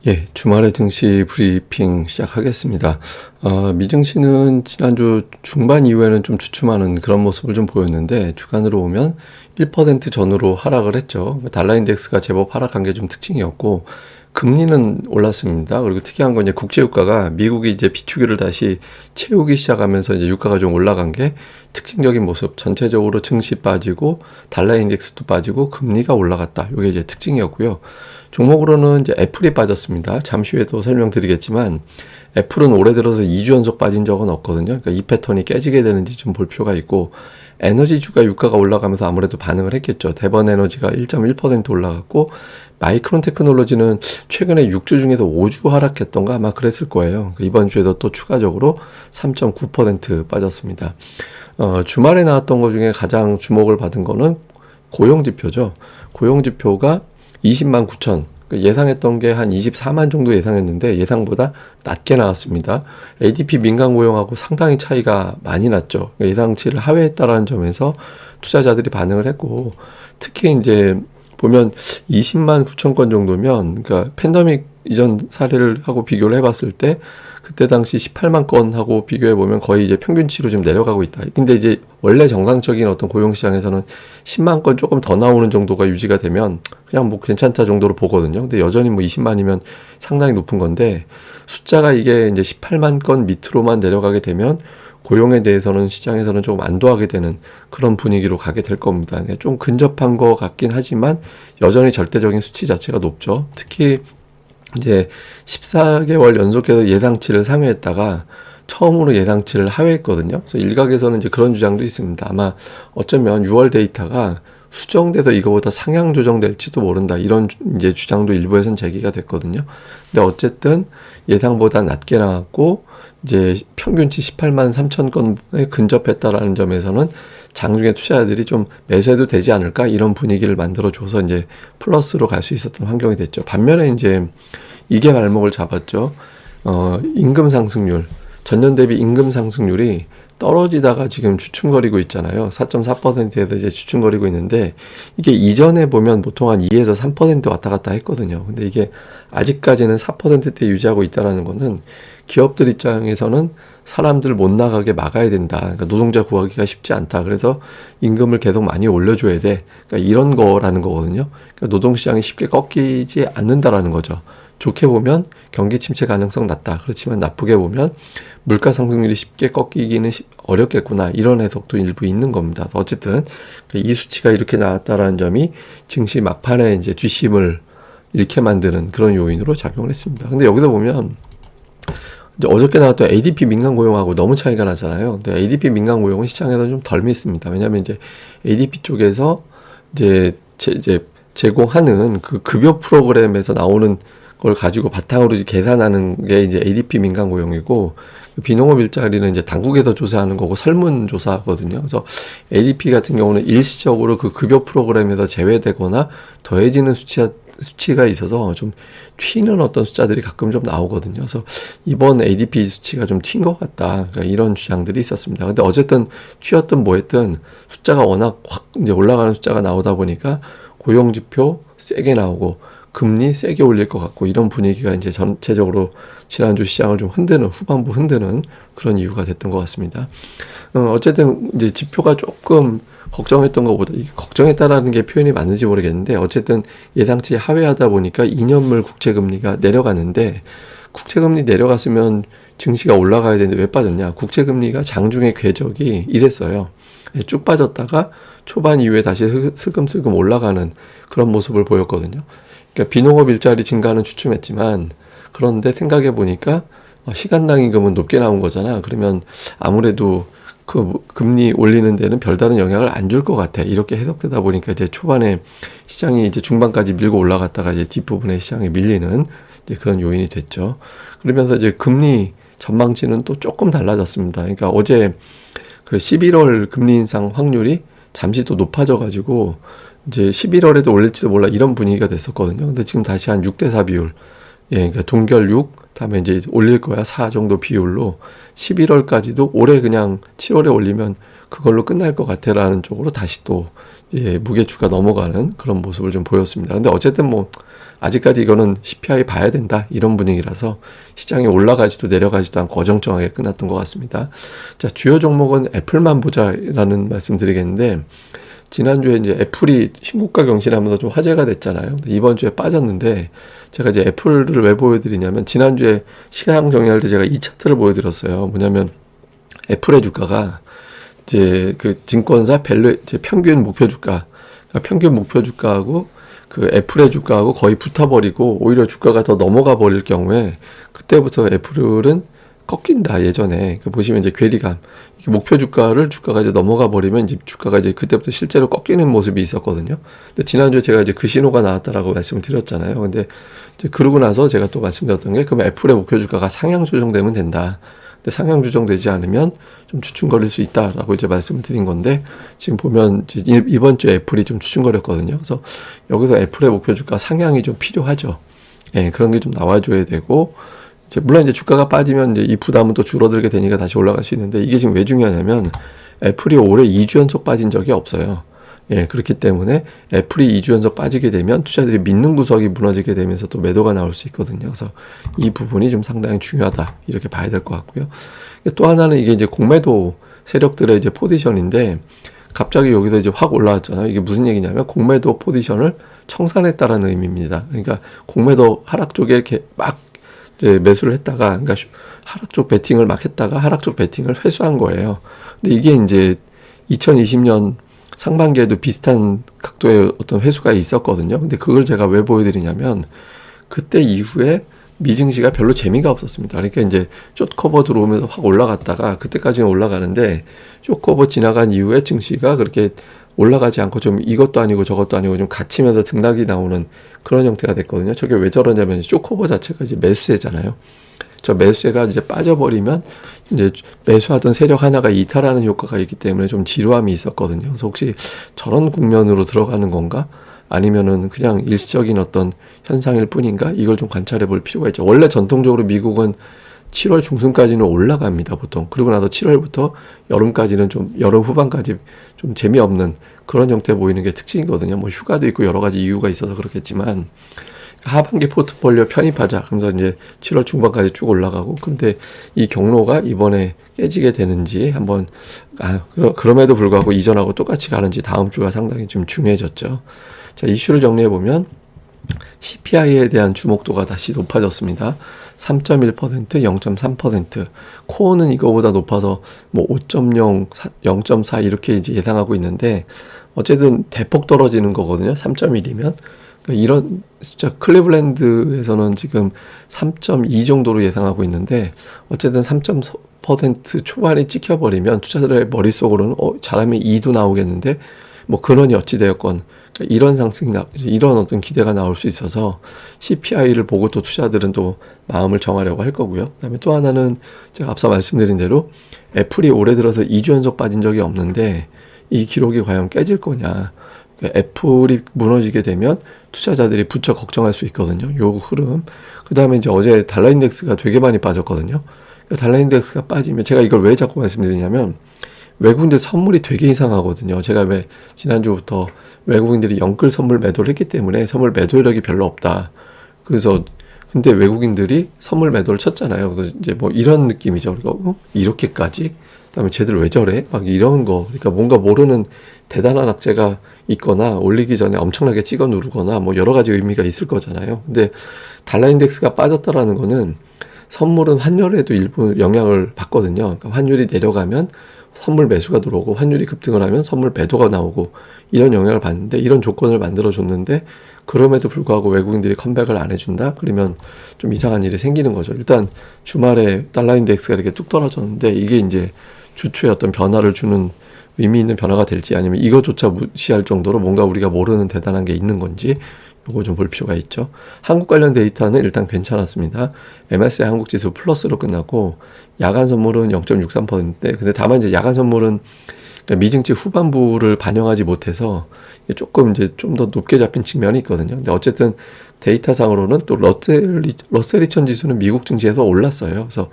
예, 주말에 증시 브리핑 시작하겠습니다. 미증시는 지난주 중반 이후에는 좀 주춤하는 그런 모습을 좀 보였는데, 주간으로 보면 1% 전후로 하락을 했죠. 달러 인덱스가 제법 하락한 게 좀 특징이었고, 금리는 올랐습니다. 그리고 특이한 건 이제 국제유가가 미국이 이제 비축유를 다시 채우기 시작하면서 이제 유가가 좀 올라간 게 특징적인 모습. 전체적으로 증시 빠지고 달러 인덱스도 빠지고 금리가 올라갔다. 이게 이제 특징이었고요. 종목으로는 이제 애플이 빠졌습니다. 잠시 후에도 설명드리겠지만 애플은 올해 들어서 2주 연속 빠진 적은 없거든요. 그러니까 이 패턴이 깨지게 되는지 좀 볼 필요가 있고, 에너지주가 유가가 올라가면서 아무래도 반응을 했겠죠. 대번 에너지가 1.1% 올라갔고, 마이크론 테크놀로지는 최근에 6주 중에서 5주 하락했던가 아마 그랬을 거예요. 이번 주에도 또 추가적으로 3.9% 빠졌습니다. 주말에 나왔던 것 중에 가장 주목을 받은 거는 고용지표죠. 고용지표가 20만 9천, 예상했던 게 한 24만 정도 예상했는데 예상보다 낮게 나왔습니다. ADP 민간 고용하고 상당히 차이가 많이 났죠. 예상치를 하회했다라는 점에서 투자자들이 반응을 했고, 특히 이제 보면 20만 9천 건 정도면, 그러니까 팬데믹 이전 사례를 하고 비교를 해봤을 때 그때 당시 18만 건하고 비교해보면 거의 이제 평균치로 좀 내려가고 있다. 근데 이제 원래 정상적인 어떤 고용시장에서는 10만 건 조금 더 나오는 정도가 유지가 되면 그냥 뭐 괜찮다 정도로 보거든요. 근데 여전히 뭐 20만이면 상당히 높은 건데, 숫자가 이게 이제 18만 건 밑으로만 내려가게 되면 고용에 대해서는 시장에서는 조금 안도하게 되는 그런 분위기로 가게 될 겁니다. 좀 근접한 것 같긴 하지만 여전히 절대적인 수치 자체가 높죠. 특히 이제 14개월 연속해서 예상치를 상회했다가 처음으로 예상치를 하회했거든요. 그래서 일각에서는 이제 그런 주장도 있습니다. 아마 어쩌면 6월 데이터가 수정돼서 이거보다 상향 조정될지도 모른다. 이런 이제 주장도 일부에선 제기가 됐거든요. 근데 어쨌든 예상보다 낮게 나왔고 이제 평균치 18만 3천 건에 근접했다라는 점에서는 장중에 투자자들이 좀 매수해도 되지 않을까 이런 분위기를 만들어줘서 이제 플러스로 갈 수 있었던 환경이 됐죠. 반면에 이제 이게 발목을 잡았죠. 임금 상승률, 전년 대비 임금 상승률이 떨어지다가 지금 주춤거리고 있잖아요. 4.4%에서 이제 주춤거리고 있는데, 이게 이전에 보면 보통 한 2에서 3% 왔다 갔다 했거든요. 근데 이게 아직까지는 4%대 유지하고 있다는 거는 기업들 입장에서는 사람들 못 나가게 막아야 된다. 그러니까 노동자 구하기가 쉽지 않다. 그래서 임금을 계속 많이 올려줘야 돼. 그러니까 이런 거라는 거거든요. 그러니까 노동시장이 쉽게 꺾이지 않는다라는 거죠. 좋게 보면 경기 침체 가능성 낮다. 그렇지만 나쁘게 보면 물가 상승률이 쉽게 꺾이기는 어렵겠구나. 이런 해석도 일부 있는 겁니다. 어쨌든 이 수치가 이렇게 나왔다라는 점이 증시 막판에 이제 뒷심을 잃게 만드는 그런 요인으로 작용을 했습니다. 근데 여기서 보면 이제 어저께 나왔던 ADP 민간 고용하고 너무 차이가 나잖아요. 근데 ADP 민간 고용은 시장에서 좀 덜 믿습니다. 왜냐하면 이제 ADP 쪽에서 이제 제공하는 그 급여 프로그램에서 나오는 걸 가지고 바탕으로 이제 계산하는 게 이제 ADP 민간 고용이고, 비농업 일자리는 이제 당국에서 조사하는 거고 설문 조사거든요. 그래서 ADP 같은 경우는 일시적으로 그 급여 프로그램에서 제외되거나 더해지는 수치가 있어서 좀 튀는 어떤 숫자들이 가끔 좀 나오거든요. 그래서 이번 ADP 수치가 좀 튄 것 같다. 그러니까 이런 주장들이 있었습니다. 근데 어쨌든 튀었든 뭐했든 숫자가 워낙 확 이제 올라가는 숫자가 나오다 보니까 고용지표 세게 나오고 금리 세게 올릴 것 같고, 이런 분위기가 이제 전체적으로 지난주 시장을 좀 흔드는, 후반부 흔드는 그런 이유가 됐던 것 같습니다. 어쨌든 이제 지표가 조금 걱정했던 것보다, 걱정했다라는 게 표현이 맞는지 모르겠는데, 어쨌든 예상치 하회하다 보니까 2년물 국채금리가 내려가는데, 국채금리 내려갔으면 증시가 올라가야 되는데 왜 빠졌냐? 국채금리가 장중에 궤적이 이랬어요. 쭉 빠졌다가 초반 이후에 다시 슬금슬금 올라가는 그런 모습을 보였거든요. 그러니까 비농업 일자리 증가는 주춤했지만, 그런데 생각해 보니까 시간당 임금은 높게 나온 거잖아. 그러면 아무래도 그 금리 올리는 데는 별다른 영향을 안 줄 것 같아. 이렇게 해석되다 보니까 이제 초반에 시장이 이제 중반까지 밀고 올라갔다가 이제 뒷부분에 시장에 밀리는 이제 그런 요인이 됐죠. 그러면서 이제 금리 전망치는 또 조금 달라졌습니다. 그러니까 어제 그 11월 금리 인상 확률이 잠시 또 높아져 가지고 이제 11월에도 올릴지도 몰라 이런 분위기가 됐었거든요. 근데 지금 다시 한 6대4 비율, 그러니까 동결 6, 다음에 이제 올릴 거야 4 정도 비율로 11월까지도 올해 그냥 7월에 올리면 그걸로 끝날 것 같아라는 쪽으로 다시 또 이제 무게추가 넘어가는 그런 모습을 좀 보였습니다. 근데 어쨌든 뭐 아직까지 이거는 CPI 봐야 된다 이런 분위기라서 시장이 올라가지도 내려가지도 않고 어정쩡하게 끝났던 것 같습니다. 자, 주요 종목은 애플만 보자라는 말씀드리겠는데, 지난주에 이제 애플이 신고가 경신하면서 좀 화제가 됐잖아요. 근데 이번 주에 빠졌는데, 제가 이제 애플을 왜 보여드리냐면, 지난주에 시가향 정리할 때 제가 이 차트를 보여드렸어요. 뭐냐면 애플의 주가가 이제 그 증권사 이제 평균 목표 주가, 그러니까 평균 목표 주가하고 그 애플의 주가하고 거의 붙어버리고 오히려 주가가 더 넘어가 버릴 경우에 그때부터 애플은 꺾인다. 예전에 그 보시면 이제 괴리감, 이게 목표 주가가 이제 넘어가 버리면 이제 주가가 이제 그때부터 실제로 꺾이는 모습이 있었거든요. 근데 지난주에 제가 이제 그 신호가 나왔다라고 말씀을 드렸잖아요. 근데 이제 그러고 나서 제가 또 말씀드렸던 게, 그럼 애플의 목표 주가가 상향 조정되면 된다. 근데 상향 조정되지 않으면 좀 주춤거릴 수 있다라고 이제 말씀을 드린 건데, 지금 보면 이번 주에 애플이 좀 주춤거렸거든요. 그래서 여기서 애플의 목표 주가 상향이 좀 필요하죠. 예, 그런 게 좀 나와줘야 되고, 이제 물론 이제 주가가 빠지면 이제 이 부담은 또 줄어들게 되니까 다시 올라갈 수 있는데, 이게 지금 왜 중요하냐면 애플이 올해 2주 연속 빠진 적이 없어요. 예, 그렇기 때문에 애플이 2주 연속 빠지게 되면 투자들이 믿는 구석이 무너지게 되면서 또 매도가 나올 수 있거든요. 그래서 이 부분이 좀 상당히 중요하다, 이렇게 봐야 될 것 같고요. 또 하나는 이게 이제 공매도 세력들의 이제 포지션인데, 갑자기 여기서 이제 확 올라왔잖아요. 이게 무슨 얘기냐면 공매도 포지션을 청산했다라는 의미입니다. 그러니까 공매도 하락 쪽에 이렇게 막 이제 매수를 했다가, 그러니까 하락 쪽 베팅을 막 했다가 하락 쪽 베팅을 회수한 거예요. 근데 이게 이제 2020년 상반기에도 비슷한 각도의 어떤 회수가 있었거든요. 근데 그걸 제가 왜 보여드리냐면, 그때 이후에 미증시가 별로 재미가 없었습니다. 그러니까 이제 숏커버 들어오면서 확 올라갔다가, 그때까지는 올라가는데 숏커버 지나간 이후에 증시가 그렇게 올라가지 않고 좀 이것도 아니고 저것도 아니고 좀 갇히면서 등락이 나오는 그런 형태가 됐거든요. 저게 왜 저러냐면 숏커버 자체가 이제 매수세잖아요. 저 매수세가 이제 빠져버리면 이제 매수하던 세력 하나가 이탈하는 효과가 있기 때문에 좀 지루함이 있었거든요. 그래서 혹시 저런 국면으로 들어가는 건가? 아니면은 그냥 일시적인 어떤 현상일 뿐인가? 이걸 좀 관찰해 볼 필요가 있죠. 원래 전통적으로 미국은 7월 중순까지는 올라갑니다, 보통. 그리고 나서 7월부터 여름까지는 좀, 여름 후반까지 좀 재미없는 그런 형태 보이는 게 특징이거든요. 뭐 휴가도 있고 여러 가지 이유가 있어서 그렇겠지만, 하반기 포트폴리오 편입하자. 그러면서 이제 7월 중반까지 쭉 올라가고, 근데 이 경로가 이번에 깨지게 되는지 한번, 그럼에도 불구하고 이전하고 똑같이 가는지 다음 주가 상당히 좀 중요해졌죠. 자, 이슈를 정리해 보면 CPI에 대한 주목도가 다시 높아졌습니다. 3.1%, 0.3%. 코어는 이거보다 높아서 뭐 5.0, 0.4 이렇게 이제 예상하고 있는데, 어쨌든 대폭 떨어지는 거거든요. 3.1이면. 이런 숫자, 클리블랜드에서는 지금 3.2 정도로 예상하고 있는데, 어쨌든 3% 초반에 찍혀버리면 투자자들의 머릿속으로는 잘하면 2도 나오겠는데, 뭐 근원이 어찌되었건 이런 상승이 이런 어떤 기대가 나올 수 있어서 CPI를 보고 또 투자들은 또 마음을 정하려고 할 거고요. 그다음에 또 하나는 제가 앞서 말씀드린 대로 애플이 올해 들어서 2주 연속 빠진 적이 없는데 이 기록이 과연 깨질 거냐. 그러니까 애플이 무너지게 되면 투자자들이 부쩍 걱정할 수 있거든요. 요 흐름. 그다음에 이제 어제 달러 인덱스가 되게 많이 빠졌거든요. 그러니까 달러 인덱스가 빠지면, 제가 이걸 왜 자꾸 말씀드리냐면, 외국인들 선물이 되게 이상하거든요. 제가 왜 지난주부터 외국인들이 영끌 선물 매도를 했기 때문에 선물 매도력이 별로 없다. 그래서 근데 외국인들이 선물 매도를 쳤잖아요. 그래서 이제 뭐 이런 느낌이죠. 그리고 이렇게까지? 그다음에 쟤들 왜 저래? 막 이런 거. 그러니까 뭔가 모르는 대단한 악재가 있거나 올리기 전에 엄청나게 찍어 누르거나 뭐 여러 가지 의미가 있을 거잖아요. 근데 달러 인덱스가 빠졌다라는 거는 선물은 환율에도 일부 영향을 받거든요. 그러니까 환율이 내려가면 선물 매수가 들어오고, 환율이 급등을 하면 선물 매도가 나오고, 이런 영향을 받는데, 이런 조건을 만들어줬는데 그럼에도 불구하고 외국인들이 컴백을 안 해준다? 그러면 좀 이상한 일이 생기는 거죠. 일단 주말에 달러 인덱스가 이렇게 뚝 떨어졌는데, 이게 이제 주초에 어떤 변화를 주는 의미 있는 변화가 될지, 아니면 이거조차 무시할 정도로 뭔가 우리가 모르는 대단한 게 있는 건지, 요거 좀 볼 필요가 있죠. 한국 관련 데이터는 일단 괜찮았습니다. MSCI 한국 지수 플러스로 끝났고, 야간 선물은 0.63%인데, 근데 다만 이제 야간 선물은 그러니까 미증시 후반부를 반영하지 못해서 조금 이제 좀 더 높게 잡힌 측면이 있거든요. 근데 어쨌든 데이터상으로는 또 러셀 2000 지수는 미국 증시에서 올랐어요. 그래서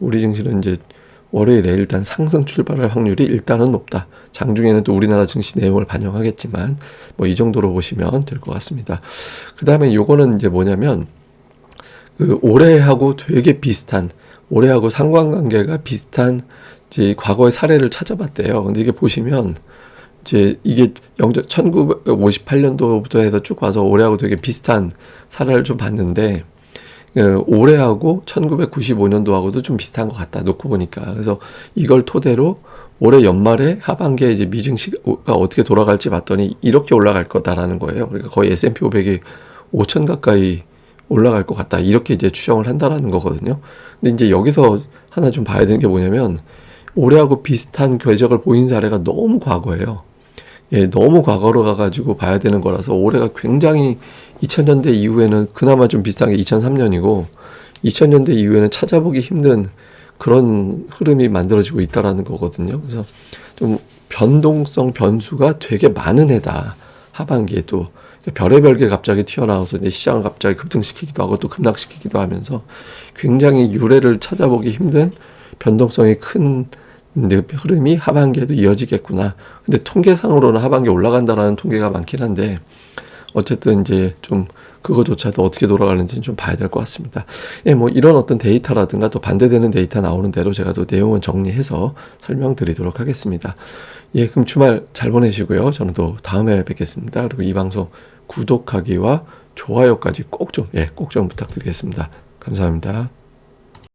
우리 증시는 이제 월요일에 일단 상승 출발할 확률이 일단은 높다. 장중에는 또 우리나라 증시 내용을 반영하겠지만 뭐 이 정도로 보시면 될 것 같습니다. 그 다음에 요거는 이제 뭐냐면 그 올해하고 되게 비슷한, 올해하고 상관관계가 비슷한 이제 과거의 사례를 찾아봤대요. 근데 이게 보시면 이제 이게 1958년도부터 해서 쭉 와서 올해하고 되게 비슷한 사례를 좀 봤는데, 올해하고 1995년도하고도 좀 비슷한 것 같다 놓고 보니까. 그래서 이걸 토대로 올해 연말에 하반기에 이제 미증시가 어떻게 돌아갈지 봤더니 이렇게 올라갈 거다라는 거예요. 그러니까 거의 S&P 500이 5천 가까이 올라갈 것 같다, 이렇게 이제 추정을 한다라는 거거든요. 근데 이제 여기서 하나 좀 봐야 되는 게 뭐냐면, 올해하고 비슷한 궤적을 보인 사례가 너무 과거예요. 예, 너무 과거로 가가지고 봐야 되는 거라서 올해가 굉장히 2000년대 이후에는 그나마 좀 비슷한 게 2003년이고 2000년대 이후에는 찾아보기 힘든 그런 흐름이 만들어지고 있다라는 거거든요. 그래서 좀 변동성 변수가 되게 많은 해다. 하반기에 또 별의별 게 갑자기 튀어나와서 이제 시장을 갑자기 급등시키기도 하고 또 급락시키기도 하면서 굉장히 유례를 찾아보기 힘든 변동성이 큰 흐름이 하반기에도 이어지겠구나. 근데 통계상으로는 하반기에 올라간다라는 통계가 많긴 한데 어쨌든 이제 좀 그거조차도 어떻게 돌아가는지는 좀 봐야 될 것 같습니다. 예, 뭐 이런 어떤 데이터라든가 또 반대되는 데이터 나오는 대로 제가 또 내용은 정리해서 설명드리도록 하겠습니다. 예, 그럼 주말 잘 보내시고요. 저는 또 다음에 뵙겠습니다. 그리고 이 방송 구독하기와 좋아요까지 꼭 좀 부탁드리겠습니다. 감사합니다.